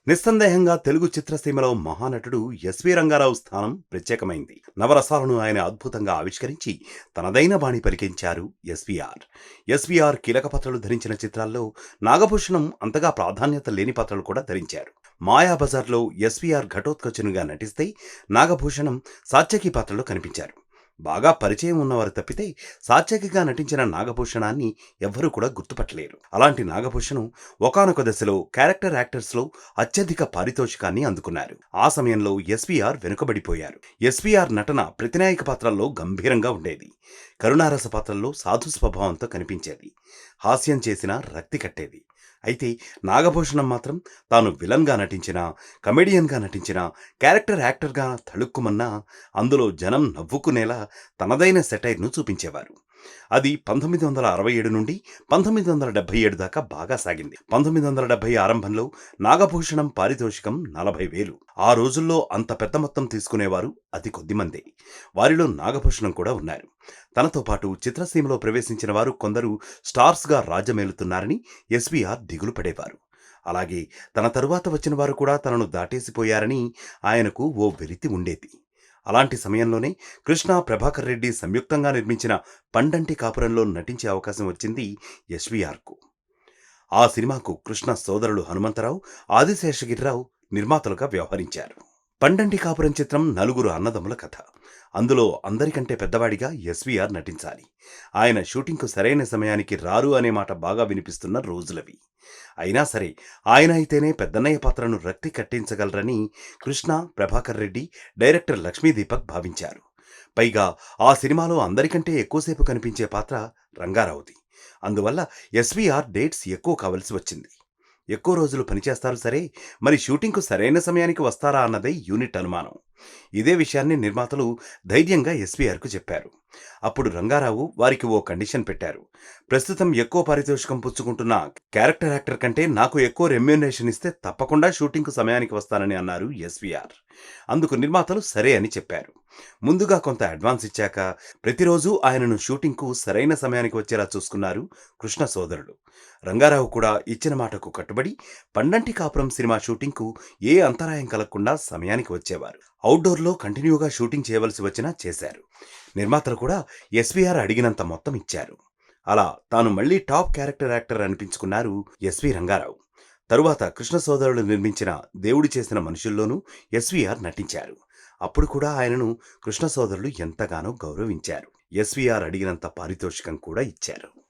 నిస్సందేహంగా తెలుగు చిత్రసీమలో మహానటుడు ఎస్వి రంగారావు స్థానం ప్రత్యేకమైంది. నవరసాలను ఆయన అద్భుతంగా ఆవిష్కరించి తనదైన బాణి పలికించారు ఎస్వీఆర్. ఎస్వీఆర్ కీలక పాత్రలు ధరించిన చిత్రాల్లో నాగభూషణం అంతగా ప్రాధాన్యత లేని పాత్రలు కూడా ధరించారు. మాయాబజార్లో ఎస్వీఆర్ ఘటోత్కచునిగా నటిస్తే నాగభూషణం సాత్యకి పాత్రలో కనిపించారు. బాగా పరిచయం ఉన్నవారు తప్పితే సాత్యకిగా నటించిన నాగభూషణాన్ని ఎవ్వరూ కూడా గుర్తుపట్టలేరు. అలాంటి నాగభూషణం ఒకానొక దశలో క్యారెక్టర్ యాక్టర్స్లో అత్యధిక పారితోషికాన్ని అందుకున్నారు. ఆ సమయంలో ఎస్వీఆర్ వెనుకబడిపోయారు. ఎస్వీఆర్ నటన ప్రతినాయక పాత్రల్లో గంభీరంగా ఉండేది. కరుణారస పాత్రల్లో సాధు స్వభావంతో కనిపించేది. హాస్యం చేసినా రక్తి కట్టేది. అయితే నాగభూషణం మాత్రం తాను విలన్గా నటించినా, కమెడియన్గా నటించినా, క్యారెక్టర్ యాక్టర్గా తళుక్కుమన్నా అందులో జనం నవ్వుకునేలా తనదైన సెటైర్ను చూపించేవారు. అది 1967 నుండి 1977 దాకా బాగా సాగింది. 1970 ఆరంభంలో నాగభూషణం పారితోషికం 40,000. ఆ రోజుల్లో అంత పెద్ద మొత్తం తీసుకునేవారు అతి కొద్దిమందే. వారిలో నాగభూషణం కూడా ఉన్నారు. తనతో పాటు చిత్రసీమలో ప్రవేశించిన వారు కొందరు స్టార్స్గా రాజ్యమేలుతున్నారని ఎస్వీఆర్ దిగులు పడేవారు. అలాగే తన తరువాత వచ్చిన వారు కూడా తనను దాటేసిపోయారని ఆయనకు ఓ వెలితి ఉండేది. అలాంటి సమయంలోనే కృష్ణ, ప్రభాకర్ రెడ్డి సంయుక్తంగా నిర్మించిన పండంటి కాపురంలో నటించే అవకాశం వచ్చింది ఎస్వీఆర్కు. ఆ సినిమాకు కృష్ణ సోదరులు హనుమంతరావు, ఆదిశేషగిరిరావు నిర్మాతలుగా వ్యవహరించారు. పండంటి కాపురం చిత్రం నలుగురు అన్నదమ్ముల కథ. అందులో అందరికంటే పెద్దవాడిగా ఎస్వీఆర్ నటించాలి. ఆయన షూటింగ్కు సరైన సమయానికి రారు అనే మాట బాగా వినిపిస్తున్న రోజులవి. అయినా సరే ఆయన అయితేనే పెద్దన్నయ్య పాత్రను రక్తి కట్టించగలరని కృష్ణ, ప్రభాకర్ రెడ్డి, డైరెక్టర్ లక్ష్మీదీపక్ భావించారు. పైగా ఆ సినిమాలో అందరికంటే ఎక్కువసేపు కనిపించే పాత్ర రంగారావుది. అందువల్ల ఎస్వీఆర్ డేట్స్ ఎక్కువ కావలసి వచ్చింది. ఎక్కువ రోజులు పనిచేస్తారు సరే, మరి షూటింగ్కు సరైన సమయానికి వస్తారా అన్నదే యూనిట్ అనుమానం. ఇదే విషయాన్ని నిర్మాతలు ధైర్యంగా ఎస్వీఆర్కు చెప్పారు. అప్పుడు రంగారావు వారికి ఓ కండిషన్ పెట్టారు. ప్రస్తుతం ఎక్కువ పారితోషికం పుచ్చుకుంటున్న క్యారెక్టర్ యాక్టర్ కంటే నాకు ఎక్కువ రెమ్యూనరేషన్ ఇస్తే తప్పకుండా షూటింగ్కు సమయానికి వస్తానని అన్నారు ఎస్వీఆర్. అందుకు నిర్మాతలు సరే అని చెప్పారు. ముందుగా కొంత అడ్వాన్స్ ఇచ్చాక ప్రతిరోజు ఆయనను షూటింగ్కు సరైన సమయానికి వచ్చేలా చూసుకున్నారు కృష్ణ సోదరుడు. రంగారావు కూడా ఇచ్చిన మాటకు కట్టుబడి పండంటి కాపురం సినిమా షూటింగ్కు ఏ అంతరాయం కలగకుండా సమయానికి వచ్చేవారు. అవుట్డోర్లో కంటిన్యూగా షూటింగ్ చేయవలసి వచ్చినా చేశారు. నిర్మాతలు కూడా ఎస్వీఆర్ అడిగినంత మొత్తం ఇచ్చారు. అలా తాను మళ్లీ టాప్ క్యారెక్టర్ యాక్టర్ అనిపించుకున్నారు ఎస్వి రంగారావు. తరువాత కృష్ణ సోదరులు నిర్మించిన దేవుడు చేసిన మనుషుల్లోనూ ఎస్వీఆర్ నటించారు. అప్పుడు కూడా ఆయనను కృష్ణ సోదరులు ఎంతగానో గౌరవించారు. ఎస్వీఆర్ అడిగినంత పారితోషికం కూడా ఇచ్చారు.